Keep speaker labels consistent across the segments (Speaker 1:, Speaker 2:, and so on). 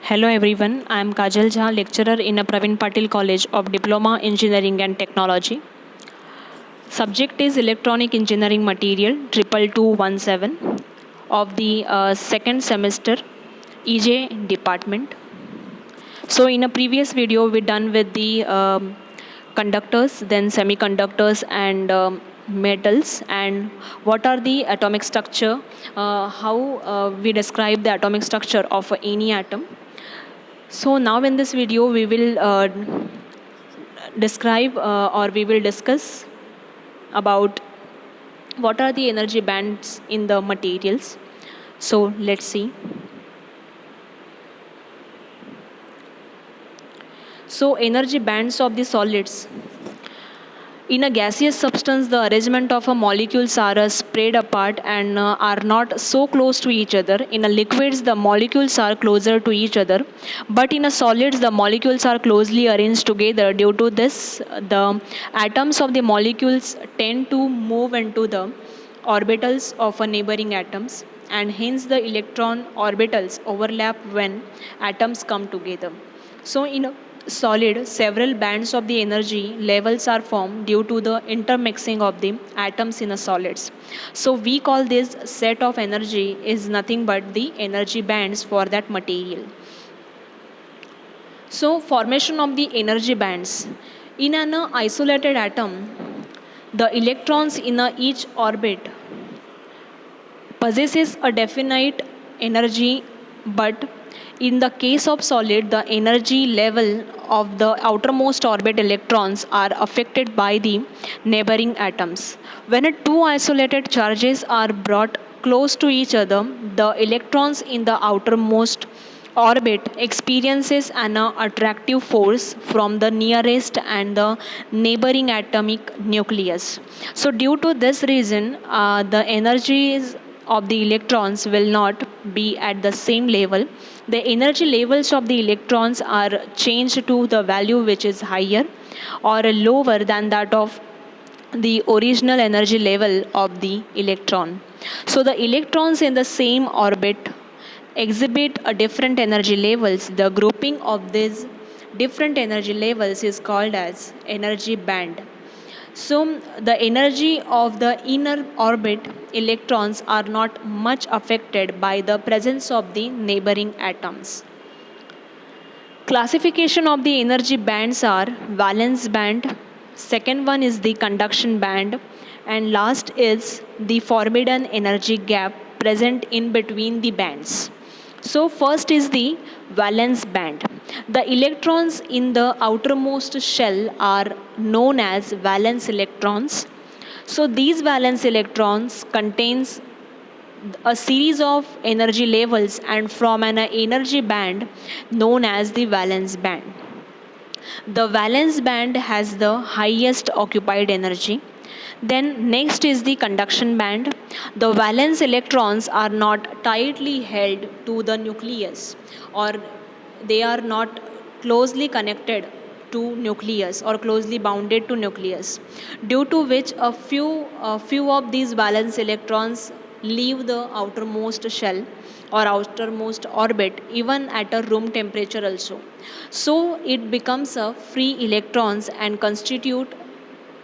Speaker 1: Hello everyone, I am Kajal Jha, lecturer in a Pravin Patil College of Diploma Engineering and Technology. Subject is Electronic Engineering Material 2217 of the second semester EJ department. So in a previous video we done with the conductors, then semiconductors and metals, and what are the atomic structure, how we describe the atomic structure of any atom. So now in this video we will describe or we will discuss about what are the energy bands in the materials. So let's see. So energy bands of the solids. In a gaseous substance, the arrangement of a molecules are spread apart and are not so close to each other. In a liquids, the molecules are closer to each other, but in a solids, the molecules are closely arranged together. Due to this, the atoms of the molecules tend to move into the orbitals of a neighboring atoms, and hence the electron orbitals overlap when atoms come together. So in a solid, several bands of the energy levels are formed due to the intermixing of the atoms in a solids. So we call this set of energy is nothing but the energy bands for that material. So formation of the energy bands. In an isolated atom, the electrons in each orbit possesses a definite energy, but in the case of solid, the energy level of the outermost orbit electrons are affected by the neighboring atoms. When two isolated charges are brought close to each other, the electrons in the outermost orbit experiences an attractive force from the nearest and the neighboring atomic nucleus. So due to this reason, the energies of the electrons will not be at the same level. The energy levels of the electrons are changed to the value which is higher or lower than that of the original energy level of the electron. So the electrons in the same orbit exhibit a different energy levels. The grouping of these different energy levels is called as energy band. So the energy of the inner orbit electrons are not much affected by the presence of the neighboring atoms. Classification of the energy bands are valence band, second one is the conduction band, and last is the forbidden energy gap present in between the bands. So first is the valence band. The electrons in the outermost shell are known as valence electrons. So these valence electrons contains a series of energy levels and from an energy band known as the valence band. The valence band has the highest occupied energy. Then next is the conduction band. The valence electrons are not tightly held to the nucleus, or they are not closely connected to nucleus or closely bounded to nucleus, due to which a few of these valence electrons leave the outermost shell or outermost orbit even at a room temperature also. So it becomes a free electrons and constitute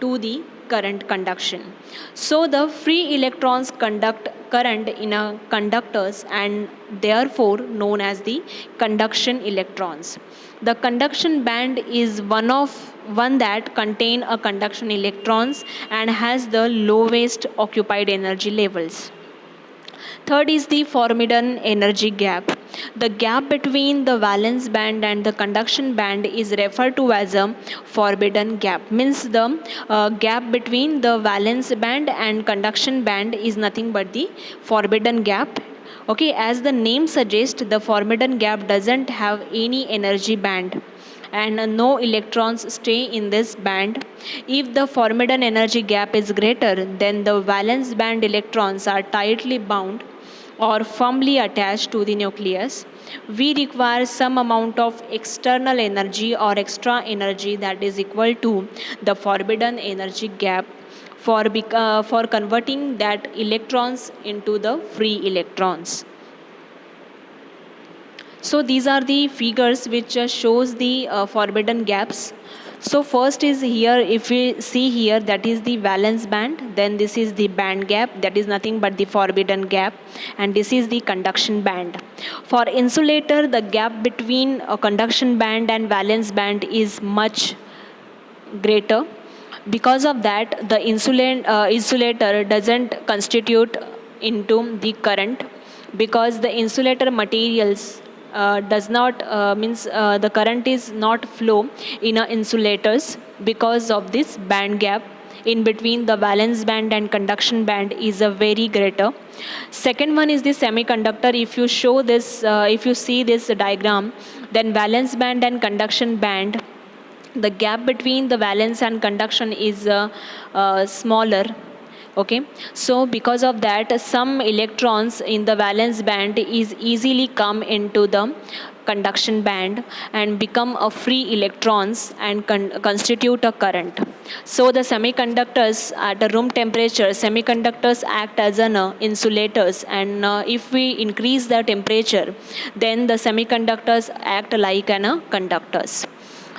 Speaker 1: to the current conduction. So the free electrons conduct current in a conductors and therefore known as the conduction electrons. The conduction band is one that contain a conduction electrons and has the lowest occupied energy levels. Third is the forbidden energy gap. The gap between the valence band and the conduction band is referred to as a forbidden gap. Means the gap between the valence band and conduction band is nothing but the forbidden gap. Okay, as the name suggests, the forbidden gap doesn't have any energy band and no electrons stay in this band. If the forbidden energy gap is greater, then the valence band electrons are tightly bound or firmly attached to the nucleus. We require some amount of external energy or extra energy that is equal to the forbidden energy gap for converting that electrons into the free electrons. So these are the figures which shows the forbidden gaps. So first is here, if we see here, that is the valence band, then this is the band gap, that is nothing but the forbidden gap, and this is the conduction band. For insulator, the gap between a conduction band and valence band is much greater. Because of that, the insulator doesn't constitute into the current, because the insulator materials does not means the current is not flow in a insulators, because of this band gap in between the valence band and conduction band is a very greater. Second one is the semiconductor. If you show this, if you see this diagram, then valence band and conduction band, the gap between the valence and conduction is smaller. Okay, so because of that, some electrons in the valence band is easily come into the conduction band and become a free electrons and constitute a current. So the semiconductors at a room temperature, semiconductors act as an insulators, and if we increase the temperature, then the semiconductors act like an conductors.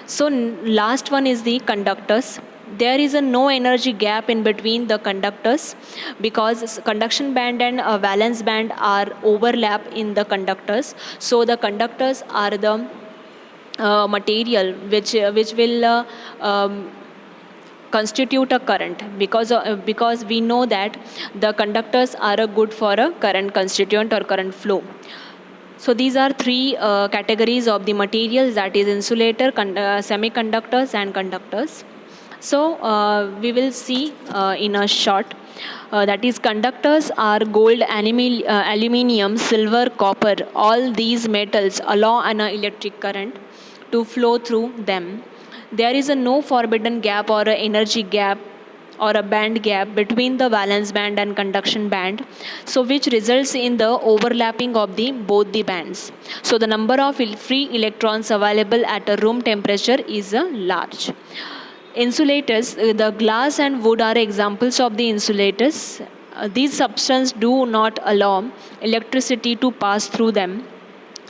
Speaker 1: So last one is the conductors. There is a no energy gap in between the conductors, because conduction band and valence band are overlap in the conductors. So the conductors are the material which will constitute a current, because we know that the conductors are a good for a current constituent or current flow. So these are three categories of the materials, that is insulator, semiconductors and conductors. So we will see in a short, that is conductors are gold, aluminium, silver, copper. All these metals allow an electric current to flow through them. There is a no forbidden gap or a energy gap or a band gap between the valence band and conduction band, so which results in the overlapping of the both the bands. So the number of free electrons available at a room temperature is large. Insulators, the glass and wood are examples of the insulators. These substances do not allow electricity to pass through them,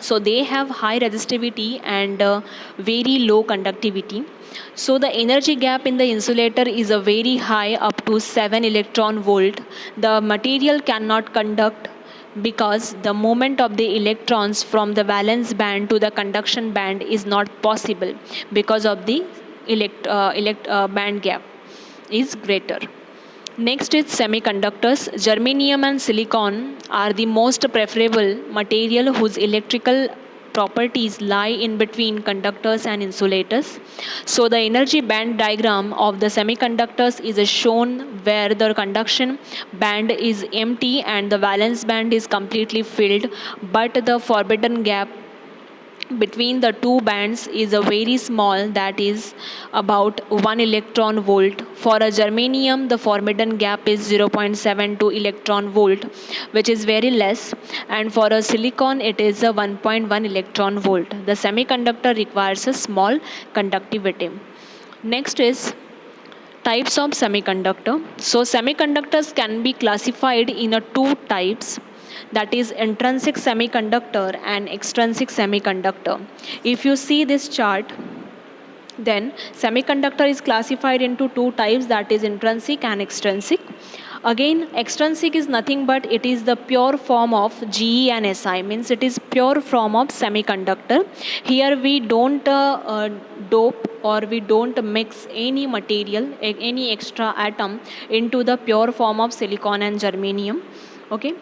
Speaker 1: so they have high resistivity and very low conductivity. So the energy gap in the insulator is a very high, up to 7 electron volt. The material cannot conduct, because the movement of the electrons from the valence band to the conduction band is not possible, because of the band gap is greater. Next is semiconductors. Germanium and silicon are the most preferable material whose electrical properties lie in between conductors and insulators. So the energy band diagram of the semiconductors is shown, where the conduction band is empty and the valence band is completely filled, but the forbidden gap between the two bands is a very small, that is about 1 electron volt. For a germanium, the forbidden gap is 0.72 electron volt, which is very less, and for a silicon it is a 1.1 electron volt. The semiconductor requires a small conductivity. Next is types of semiconductor. So semiconductors can be classified in a two types, that is intrinsic semiconductor and extrinsic semiconductor. If you see this chart, then semiconductor is classified into two types, that is intrinsic and extrinsic. Again, extrinsic is nothing but it is the pure form of Ge and Si, means it is pure form of semiconductor. Here we don't dope or we don't mix any material, any extra atom into the pure form of silicon and germanium. Okay.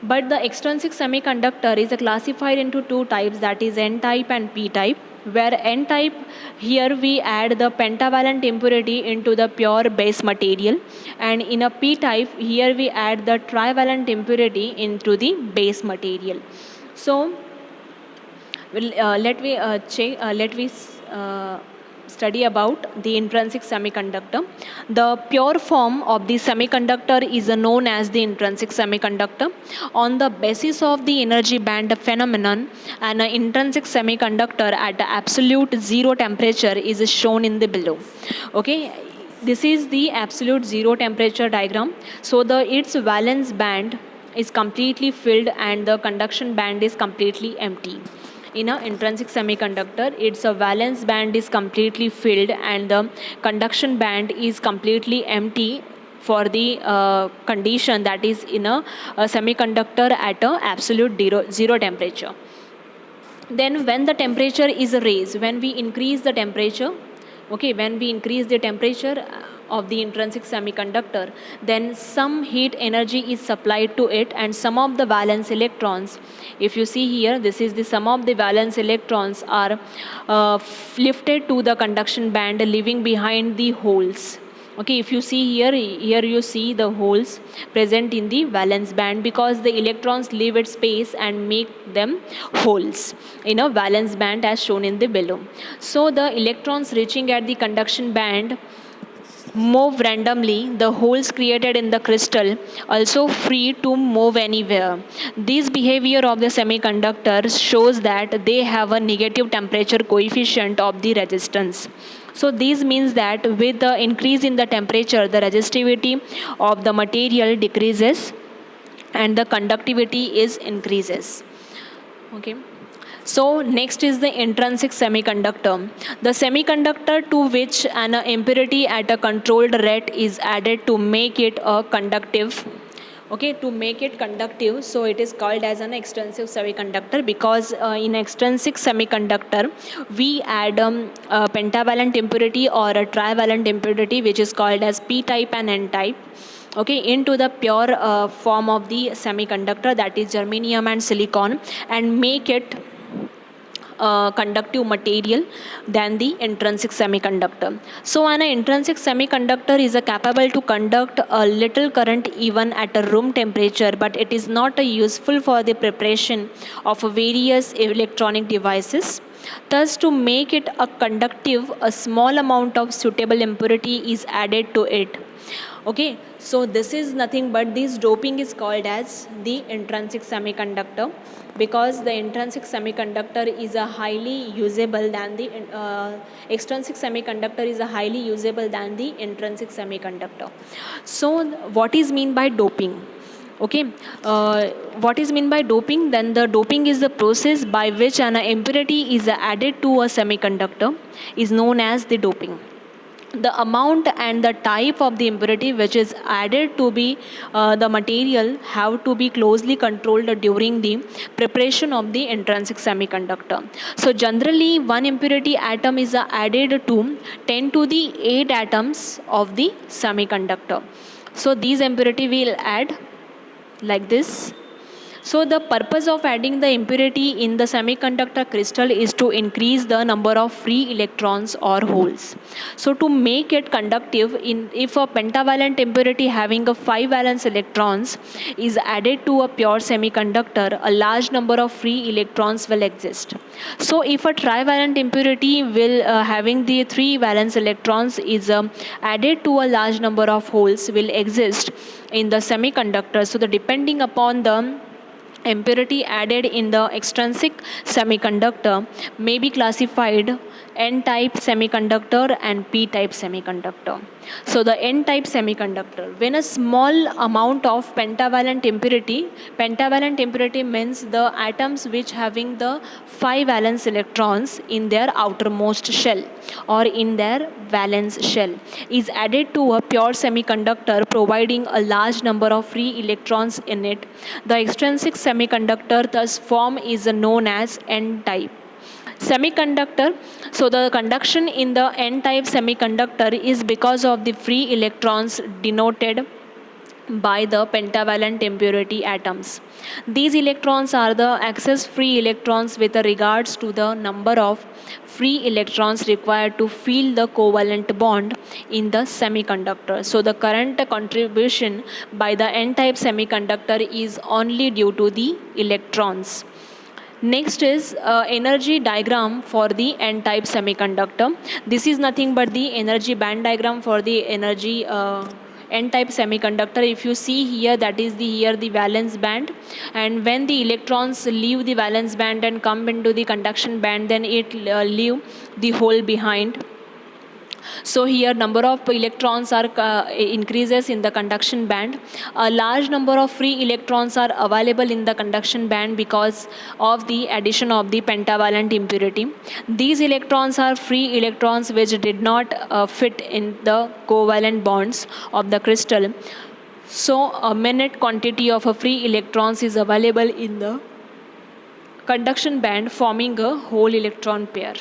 Speaker 1: But the extrinsic semiconductor is classified into two types, that is N-type and P-type, where N-type, here we add the pentavalent impurity into the pure base material, and in a P-type, here we add the trivalent impurity into the base material. So let me study about the intrinsic semiconductor. The pure form of the semiconductor is known as the intrinsic semiconductor. On the basis of the energy band phenomenon, an intrinsic semiconductor at absolute zero temperature is shown in the below. Okay, this is the absolute zero temperature diagram. So its valence band is completely filled and the conduction band is completely empty. In an intrinsic semiconductor, its a valence band is completely filled and the conduction band is completely empty for the condition that is in a semiconductor at a absolute zero temperature. Then when the temperature is raised, when we increase the temperature, okay, when we increase the temperature of the intrinsic semiconductor, then some heat energy is supplied to it and some of the valence electrons, if you see here, this is the sum of the valence electrons are lifted to the conduction band, leaving behind the holes. Okay, if you see here you see the holes present in the valence band because the electrons leave its space and make them holes in a valence band as shown in the below. So the electrons reaching at the conduction band move randomly, the holes created in the crystal also free to move anywhere. This behavior of the semiconductors shows that they have a negative temperature coefficient of the resistance. So this means that with the increase in the temperature, the resistivity of the material decreases and the conductivity is increases. Okay. So next is the intrinsic semiconductor. The semiconductor to which an impurity at a controlled rate is added to make it a conductive. Okay, to make it conductive, so it is called as an extrinsic semiconductor because in extrinsic semiconductor we add a pentavalent impurity or a trivalent impurity which is called as p type and n type, okay, into the pure form of the semiconductor, that is germanium and silicon, and make it conductive material than the intrinsic semiconductor. So an intrinsic semiconductor is capable to conduct a little current even at a room temperature, but it is not useful for the preparation of various electronic devices. Thus, to make it a conductive, a small amount of suitable impurity is added to it. Okay, so this is nothing but this doping is called as the intrinsic semiconductor because the intrinsic semiconductor is a highly usable than the extrinsic semiconductor is a highly usable than the intrinsic semiconductor. So what is mean by doping? Okay, what is mean by doping? Then the doping is the process by which an impurity is added to a semiconductor is known as the doping. The amount and the type of the impurity which is added to be the material have to be closely controlled during the preparation of the intrinsic semiconductor. So generally one impurity atom is added to 10 to the 8 atoms of the semiconductor. So these impurity will add like this. So the purpose of adding the impurity in the semiconductor crystal is to increase the number of free electrons or holes. So to make it conductive, if a pentavalent impurity having a 5 valence electrons is added to a pure semiconductor, a large number of free electrons will exist. So if a trivalent impurity will having the 3 valence electrons is added to a large number of holes will exist in the semiconductor. So the depending upon the impurity added in the extrinsic semiconductor may be classified n-type semiconductor and p-type semiconductor. So the n-type semiconductor, when a small amount of pentavalent impurity means the atoms which having the 5 valence electrons in their outermost shell or in their valence shell is added to a pure semiconductor providing a large number of free electrons in it. The extrinsic semiconductor thus form is known as n-type semiconductor. So the conduction in the n-type semiconductor is because of the free electrons denoted by the pentavalent impurity atoms. These electrons are the excess free electrons with regards to the number of free electrons required to fill the covalent bond in the semiconductor. So the current contribution by the n-type semiconductor is only due to the electrons. Next is energy diagram for the n-type semiconductor. This is nothing but the energy band diagram for the energy n-type semiconductor. If you see here, that is here the valence band, and when the electrons leave the valence band and come into the conduction band, then it leave the hole behind. So here number of electrons are increases in the conduction band. A large number of free electrons are available in the conduction band because of the addition of the pentavalent impurity. These electrons are free electrons which did not fit in the covalent bonds of the crystal. So a minute quantity of a free electrons is available in the conduction band, forming a whole electron pair.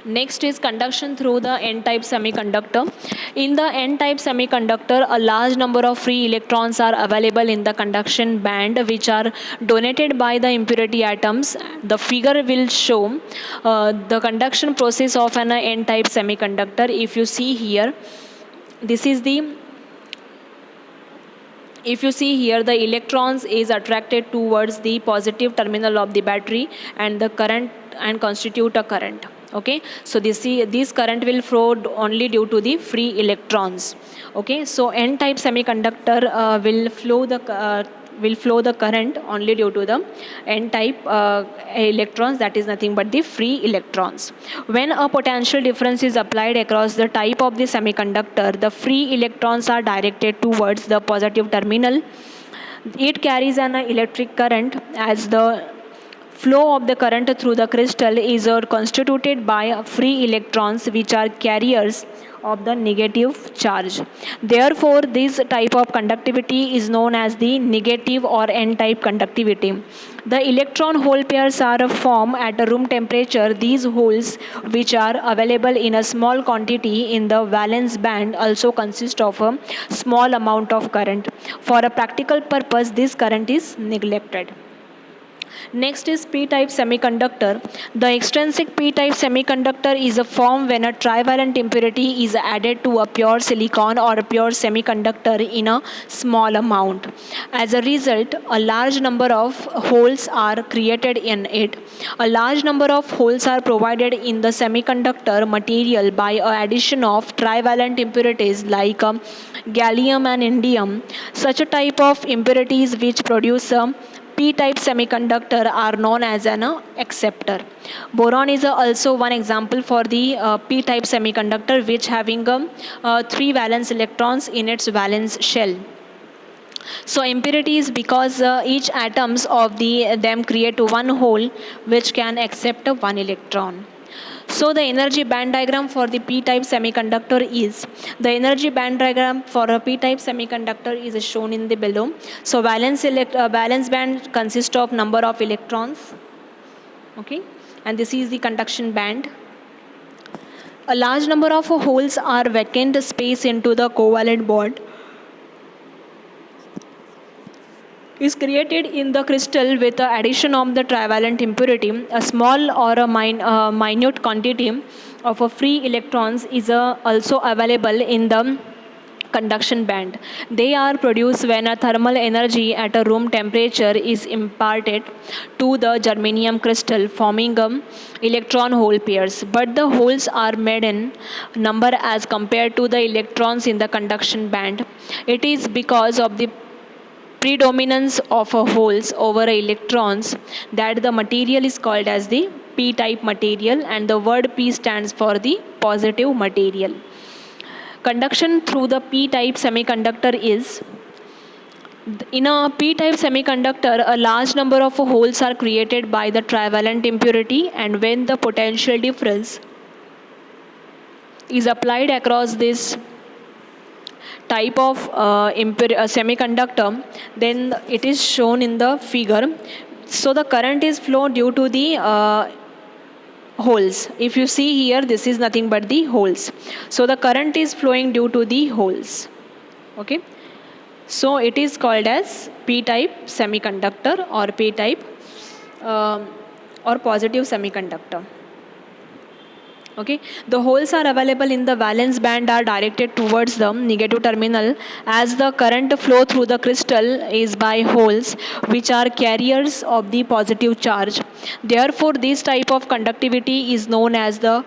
Speaker 1: Next is conduction through the n-type semiconductor. In the n-type semiconductor, a large number of free electrons are available in the conduction band, which are donated by the impurity atoms. The figure will show the conduction process of an n-type semiconductor. If you see here, this is the if you see here, the electrons is attracted towards the positive terminal of the battery and the current and constitute a current. Okay, so this current will flow only due to the free electrons. Okay, so n-type semiconductor will flow the current only due to the n-type electrons, that is nothing but the free electrons. When a potential difference is applied across the type of the semiconductor, the free electrons are directed towards the positive terminal. It carries an electric current, as the flow of the current through the crystal is constituted by free electrons, which are carriers of the negative charge. Therefore, this type of conductivity is known as the negative or n-type conductivity. The electron hole pairs are formed at a room temperature. These holes, which are available in a small quantity in the valence band, also consist of a small amount of current. For a practical purpose, this current is neglected. Next is p-type semiconductor. The extrinsic p-type semiconductor is a form when a trivalent impurity is added to a pure silicon or a pure semiconductor in a small amount. As a result, a large number of holes are created in it. A large number of holes are provided in the semiconductor material by a addition of trivalent impurities like gallium and indium. Such a type of impurities which produce a p-type semiconductor are known as an acceptor. Boron is also one example for the p-type semiconductor, which having 3 valence electrons in its valence shell. So impurities, because each atoms of them create one hole which can accept one electron. So the energy band diagram for the p-type semiconductor is, the energy band diagram for a p-type semiconductor is shown in the below. So valence band consists of number of electrons, okay, and this is the conduction band. A large number of holes are vacant space into the covalent bond is created in the crystal with the addition of the trivalent impurity. A small or a minute quantity of a free electrons is also available in the conduction band. They are produced when a thermal energy at a room temperature is imparted to the germanium crystal, forming electron hole pairs. But the holes are made in number as compared to the electrons in the conduction band. It is because of the predominance of holes over electrons that the material is called as the p-type material, and the word p stands for the positive material. Conduction through the p-type semiconductor is, in a p-type semiconductor, a large number of holes are created by the trivalent impurity, and when the potential difference is applied across this type of semiconductor, then it is shown in the figure. So the current is flow due to the holes. If you see here, this is nothing but the holes. So the current is flowing due to the holes. Okay. So it is called as p-type semiconductor or p-type or positive semiconductor. Okay, the holes are available in the valence band are directed towards the negative terminal, as the current flow through the crystal is by holes which are carriers of the positive charge. Therefore, this type of conductivity is known as the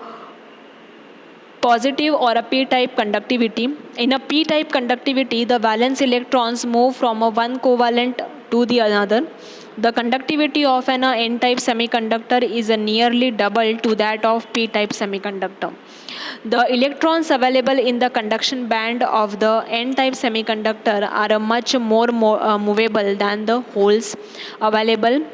Speaker 1: positive or a p-type conductivity. In a p-type conductivity, the valence electrons move from a one covalent to the another, the conductivity of an n-type semiconductor is nearly double to that of p-type semiconductor. The electrons available in the conduction band of the n-type semiconductor are much more movable than the holes available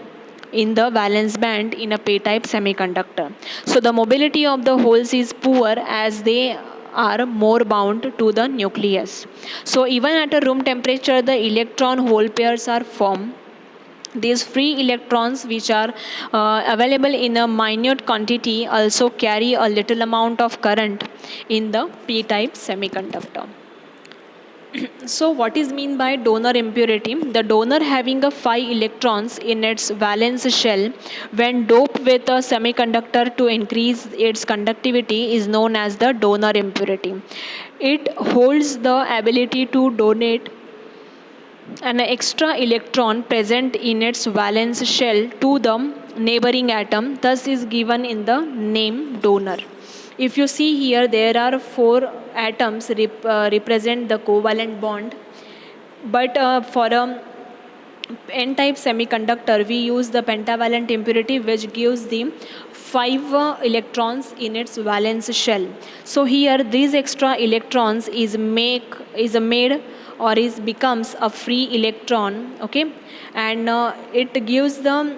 Speaker 1: in the valence band in a p-type semiconductor. So the mobility of the holes is poor as they are more bound to the nucleus. So even at a room temperature, the electron hole pairs are formed. These free electrons, which are available in a minute quantity, also carry a little amount of current in the p-type semiconductor. So what is mean by donor impurity? The donor having a 5 electrons in its valence shell when doped with a semiconductor to increase its conductivity is known as the donor impurity. It holds the ability to donate an extra electron present in its valence shell to the neighboring atom, thus is given in the name donor. If you see here, there are 4 atoms represent the covalent bond, but for a n-type semiconductor we use the pentavalent impurity, which gives the 5 electrons in its valence shell. So here these extra electrons is made or is becomes a free electron, okay, and it gives the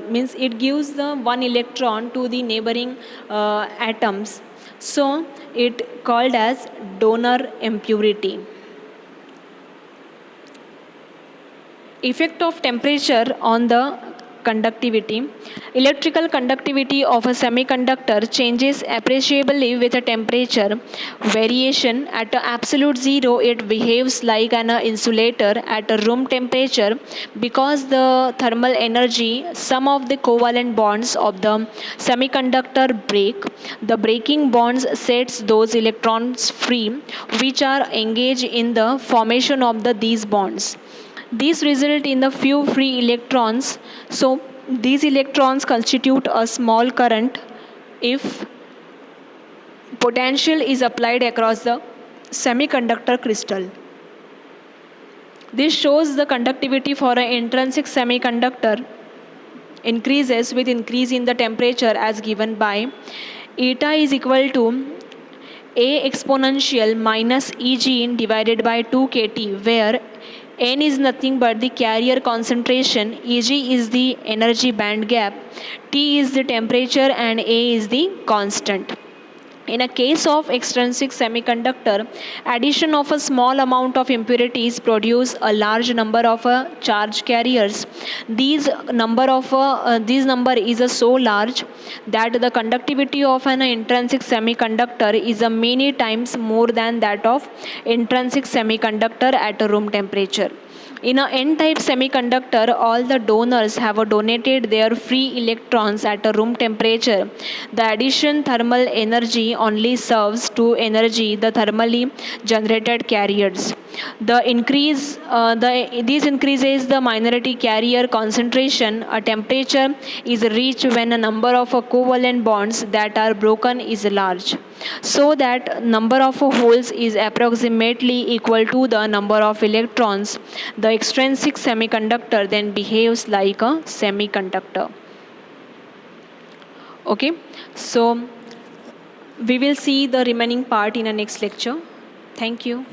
Speaker 1: means it gives the 1 electron to the neighboring atoms. So it called as donor impurity. Effect of temperature on the conductivity. Electrical conductivity of a semiconductor changes appreciably with a temperature variation. At absolute zero, it behaves like an insulator at a room temperature because the thermal energy, some of the covalent bonds of the semiconductor break. The breaking bonds sets those electrons free, which are engaged in the formation of these bonds. These result in the few free electrons. So these electrons constitute a small current if potential is applied across the semiconductor crystal. This shows the conductivity for an intrinsic semiconductor increases with increase in the temperature as given by eta is equal to a exponential minus Eg divided by 2 kT, where n is nothing but the carrier concentration, Eg is the energy band gap, T is the temperature, and A is the constant. In a case of extrinsic semiconductor, addition of a small amount of impurities produce a large number of charge carriers. These number is so large that the conductivity of an intrinsic semiconductor is a many times more than that of intrinsic semiconductor at a room temperature. In a n-type semiconductor, all the donors have donated their free electrons at a room temperature. The addition thermal energy only serves to energy the thermally generated carriers. This increases the minority carrier concentration. A temperature is reached when a number of covalent bonds that are broken is large, so that number of holes is approximately equal to the number of electrons. The extrinsic semiconductor then behaves like a semiconductor. Okay, so we will see the remaining part in a next lecture. Thank you.